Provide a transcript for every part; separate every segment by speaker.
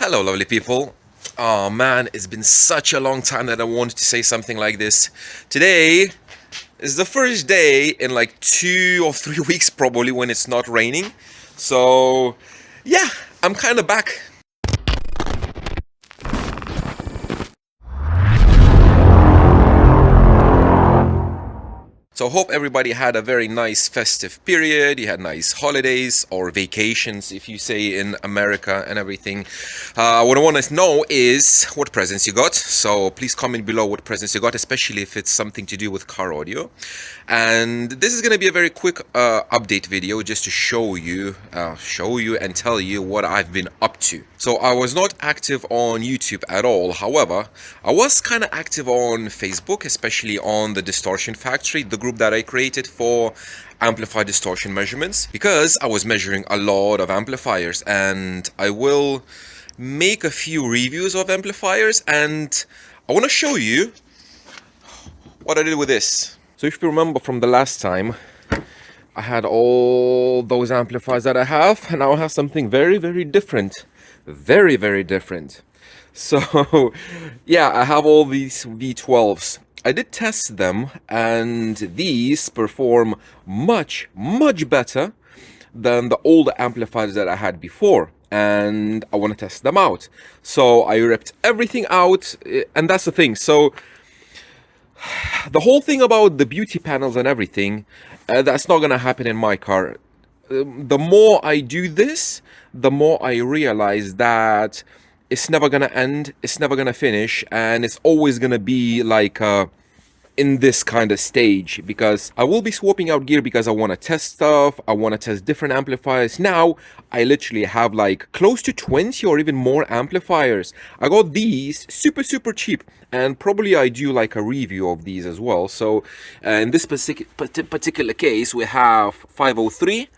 Speaker 1: Hello, lovely people. Oh man, it's been such a long time that I wanted to say something like this. Today is the first day in like 2 or 3 weeks, probably, when it's not raining. So, yeah, I'm kind of back. So hope everybody had a very nice festive period. You had nice holidays or vacations, if you say in America and everything. What I want to know is what presents you got. So please comment below what presents you got, especially if it's something to do with car audio. And this is going to be a very quick update video just to show you and tell you what I've been up to. So I was not active on YouTube at all. However, I was kind of active on Facebook, especially on the Distortion Factory, the group that I created for amplifier distortion measurements, because I was measuring a lot of amplifiers, and I will make a few reviews of amplifiers, and I want to show you what I did with this. So if you remember from the last time, I had all those amplifiers that I have, and now I have something very, very different. Very, very different. So, yeah, I have all these V12s. I did test them, and these perform much, much better than the old amplifiers that I had before. And I want to test them out. So I ripped everything out, and that's the thing. So the whole thing about the beauty panels and everything, that's not going to happen in my car. The more I do this, the more I realize that it's never gonna end, it's never gonna finish, and it's always gonna be like in this kind of stage, because I will be swapping out gear because I want to test stuff, I want to test different amplifiers. Now I literally have like close to 20 or even more amplifiers. I got these super cheap, and probably I do like a review of these as well. So in this particular case, we have 503,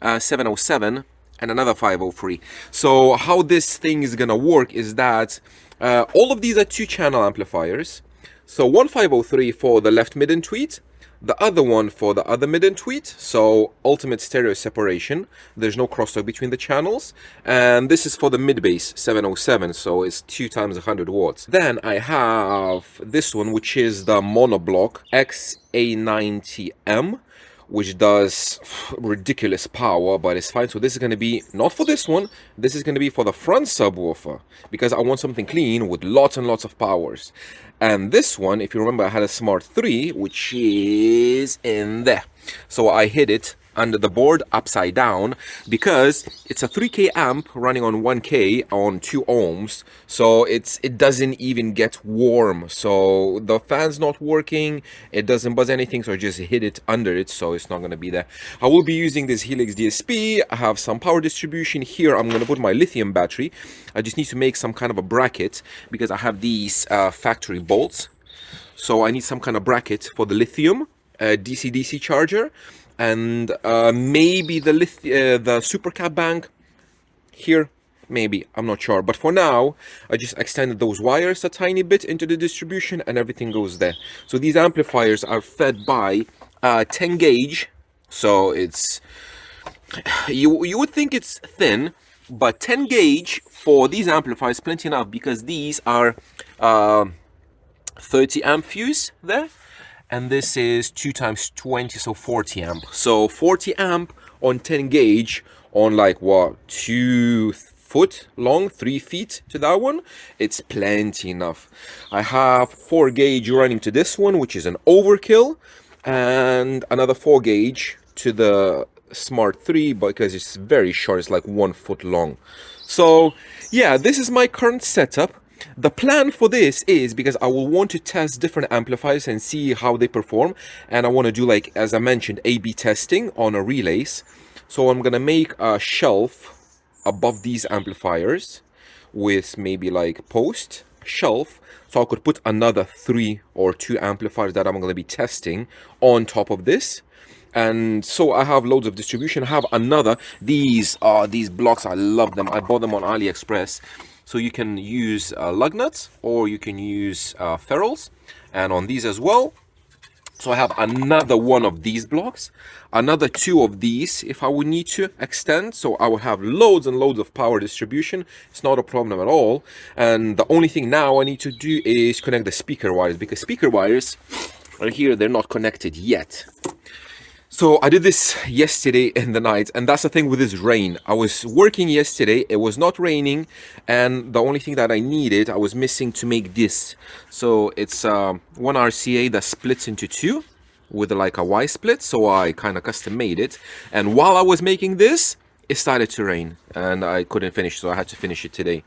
Speaker 1: 707, and another 503. So how this thing is gonna work is that all of these are 2-channel amplifiers. So one 503 for the left mid and tweet, the other one for the other mid and tweet, so ultimate stereo separation. There's no crosstalk between the channels. And this is for the mid bass 707, so it's 2 times 100 watts. Then I have this one, which is the monoblock XA90M, which does ridiculous power, but it's fine. So this is going to be not for this one, this is going to be for the front subwoofer, because I want something clean with lots and lots of powers. And this one, if you remember, I had a Smart 3, which is in there. So I hid it under the board upside down because it's a 3K amp running on 1K on 2 ohms, so it doesn't even get warm. So the fan's not working, it doesn't buzz anything, so I just hid it under it, so it's not going to be there. I will be using this Helix DSP. I have some power distribution here. I'm going to put my lithium battery. I just need to make some kind of a bracket because I have these factory bolts, so I need some kind of bracket for the lithium DC-DC charger. And maybe the super cap bank here, maybe, I'm not sure. But for now, I just extended those wires a tiny bit into the distribution, and everything goes there. So these amplifiers are fed by 10 gauge. So it's, you would think it's thin, but 10 gauge for these amplifiers plenty enough, because these are 30 amp fuse there. And this is 2 times 20, so 40 amp. So 40 amp on 10 gauge on like what, 2 foot long, 3 feet to that one. It's plenty enough. I have 4 gauge running to this one, which is an overkill, and another 4 gauge to the Smart 3 because it's very short. It's like 1 foot long. So yeah, this is my current setup. The plan for this is because I will want to test different amplifiers and see how they perform, and I want to do, like, as I mentioned, A/B testing on a relays. So I'm gonna make a shelf above these amplifiers with maybe like post shelf, so I could put another 3 or 2 amplifiers that I'm gonna be testing on top of this. And so I have loads of distribution. I have another, these blocks, I love them. I bought them on AliExpress. So you can use lug nuts or you can use ferrules. And on these as well, So I have another one of these blocks, another two of these if I would need to extend. So I will have loads and loads of power distribution. It's not a problem at all. And the only thing now I need to do is connect the speaker wires, because speaker wires are here, they're not connected yet. So I did this yesterday in the night, and that's the thing with this rain. I was working yesterday, it was not raining, and the only thing that I needed, I was missing to make this. So it's one RCA that splits into two with like a Y split, so I kind of custom made it. And while I was making this, it started to rain, and I couldn't finish, so I had to finish it today.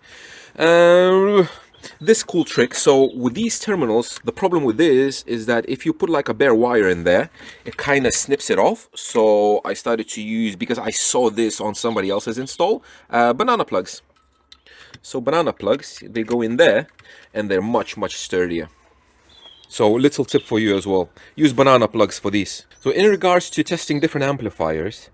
Speaker 1: This cool trick, so with these terminals, the problem with this is that if you put like a bare wire in there, it kind of snips it off. So I started to use, because I saw this on somebody else's install, banana plugs. So banana plugs, they go in there and they're much sturdier. So little tip for you as well, use banana plugs for these. So in regards to testing different amplifiers,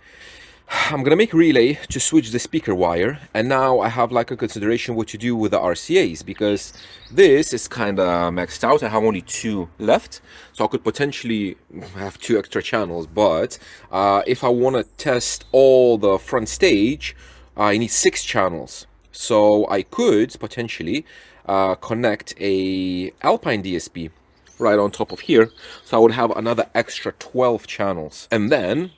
Speaker 1: I'm gonna make relay to switch the speaker wire, and now I have like a consideration what to do with the RCAs, because this is kind of maxed out. I have only two left, so I could potentially have two extra channels, but if I want to test all the front stage, I need 6 channels. So I could potentially connect a Alpine DSP right on top of here, so I would have another extra 12 channels. And then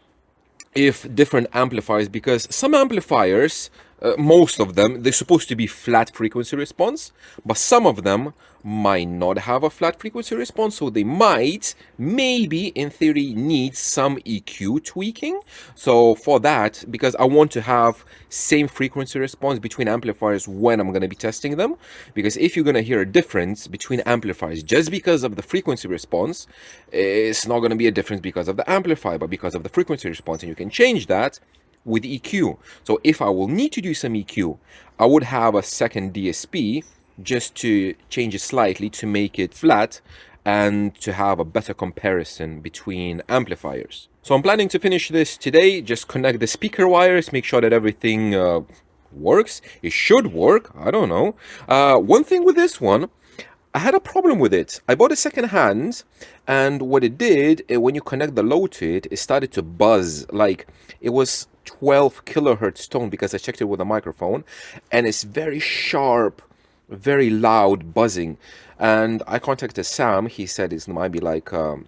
Speaker 1: if different amplifiers, because some amplifiers, most of them, they're supposed to be flat frequency response, but some of them might not have a flat frequency response, so they might, maybe in theory, need some EQ tweaking. So for that, because I want to have same frequency response between amplifiers when I'm going to be testing them, because if you're going to hear a difference between amplifiers just because of the frequency response, it's not going to be a difference because of the amplifier, but because of the frequency response, and you can change that with EQ. So if I will need to do some EQ, I would have a second DSP just to change it slightly to make it flat and to have a better comparison between amplifiers. So I'm planning to finish this today, just connect the speaker wires, make sure that everything works. It should work, I don't know. One thing with this one, I had a problem with it. I bought a second hand, and what it did, when you connect the load to it, it started to buzz. Like, it was 12 kilohertz tone, because I checked it with a microphone, and it's very sharp, very loud buzzing. And I contacted Sam. He said it might be like a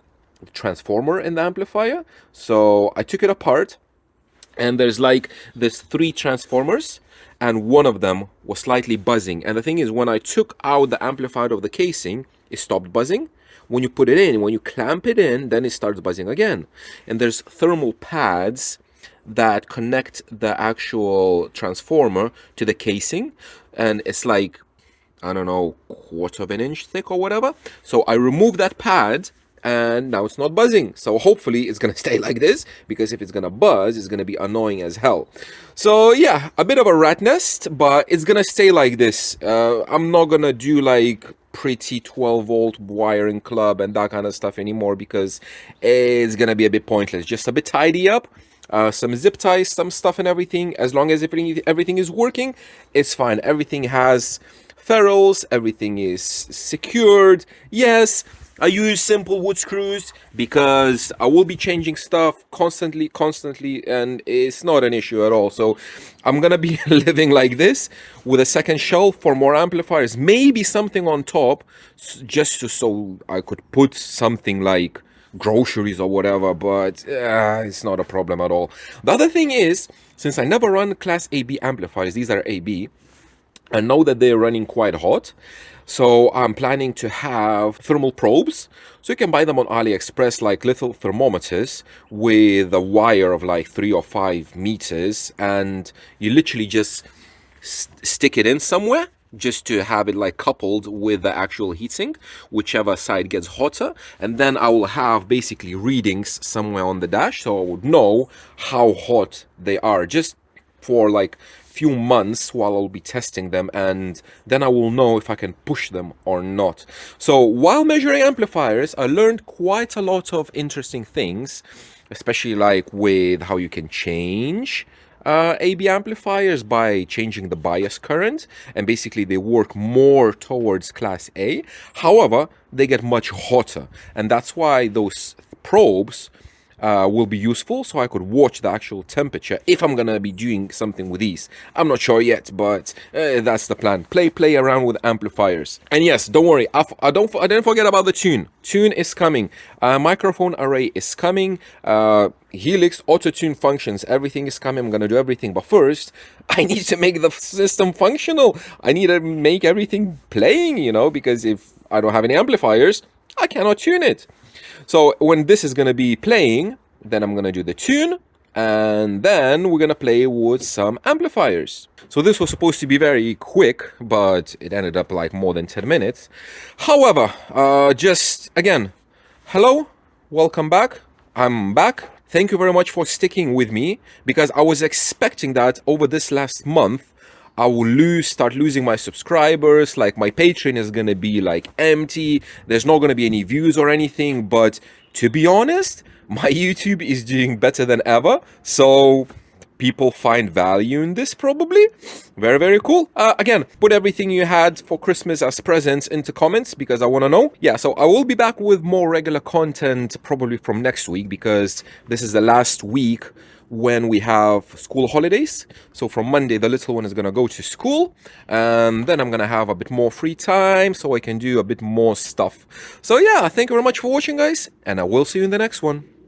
Speaker 1: transformer in the amplifier. So I took it apart, and there's 3 transformers, and one of them was slightly buzzing. And the thing is, when I took out the amplifier of the casing, it stopped buzzing. When you put it in, when you clamp it in, then it starts buzzing again. And there's thermal pads that connect the actual transformer to the casing, and it's like, I don't know, 1/4 of an inch thick or whatever. So I removed that pad, and now it's not buzzing. So hopefully it's gonna stay like this, because if it's gonna buzz, it's gonna be annoying as hell. So yeah, a bit of a rat nest, but it's gonna stay like this. I'm not gonna do like pretty 12-volt wiring club and that kind of stuff anymore, because it's gonna be a bit pointless. Just a bit tidy up, some zip ties, some stuff and everything. As long as everything is working, it's fine. Everything has ferrules, everything is secured. Yes, I use simple wood screws because I will be changing stuff constantly, and it's not an issue at all. So I'm gonna be living like this with a second shelf for more amplifiers, maybe something on top, just so I could put something like groceries or whatever, but it's not a problem at all. The other thing is, since I never run class AB amplifiers, these are AB, I know that they're running quite hot, so I'm planning to have thermal probes. So you can buy them on AliExpress, like little thermometers with a wire of like 3 or 5 meters, and you literally just stick it in somewhere just to have it like coupled with the actual heatsink, whichever side gets hotter. And then I will have basically readings somewhere on the dash, so I would know how hot they are, just for like few months while I'll be testing them, and then I will know if I can push them or not. So while measuring amplifiers, I learned quite a lot of interesting things, especially like with how you can change AB amplifiers by changing the bias current, and basically they work more towards class A. However, they get much hotter, and that's why those probes will be useful, so I could watch the actual temperature if I'm gonna be doing something with these. I'm not sure yet, but that's the plan. Play around with amplifiers. And yes, don't worry, I didn't forget about the tune. Tune is coming. Microphone array is coming. Helix auto tune functions. Everything is coming. I'm gonna do everything, but first I need to make the system functional. I need to make everything playing, you know, because if I don't have any amplifiers, I cannot tune it. So when this is going to be playing, then I'm going to do the tune, and then we're going to play with some amplifiers. So this was supposed to be very quick, but it ended up like more than 10 minutes. However, just again, hello, welcome back. I'm back. Thank you very much for sticking with me, because I was expecting that over this last month I will start losing my subscribers, like my Patreon is gonna be like empty, there's not gonna be any views or anything, but to be honest, my YouTube is doing better than ever, so people find value in this probably. Very, very cool. Again, put everything you had for Christmas as presents into comments, because I want to know. Yeah, so I will be back with more regular content probably from next week, because this is the last week when we have school holidays. So from Monday, the little one is going to go to school, and then I'm going to have a bit more free time so I can do a bit more stuff. So yeah, thank you very much for watching, guys, and I will see you in the next one.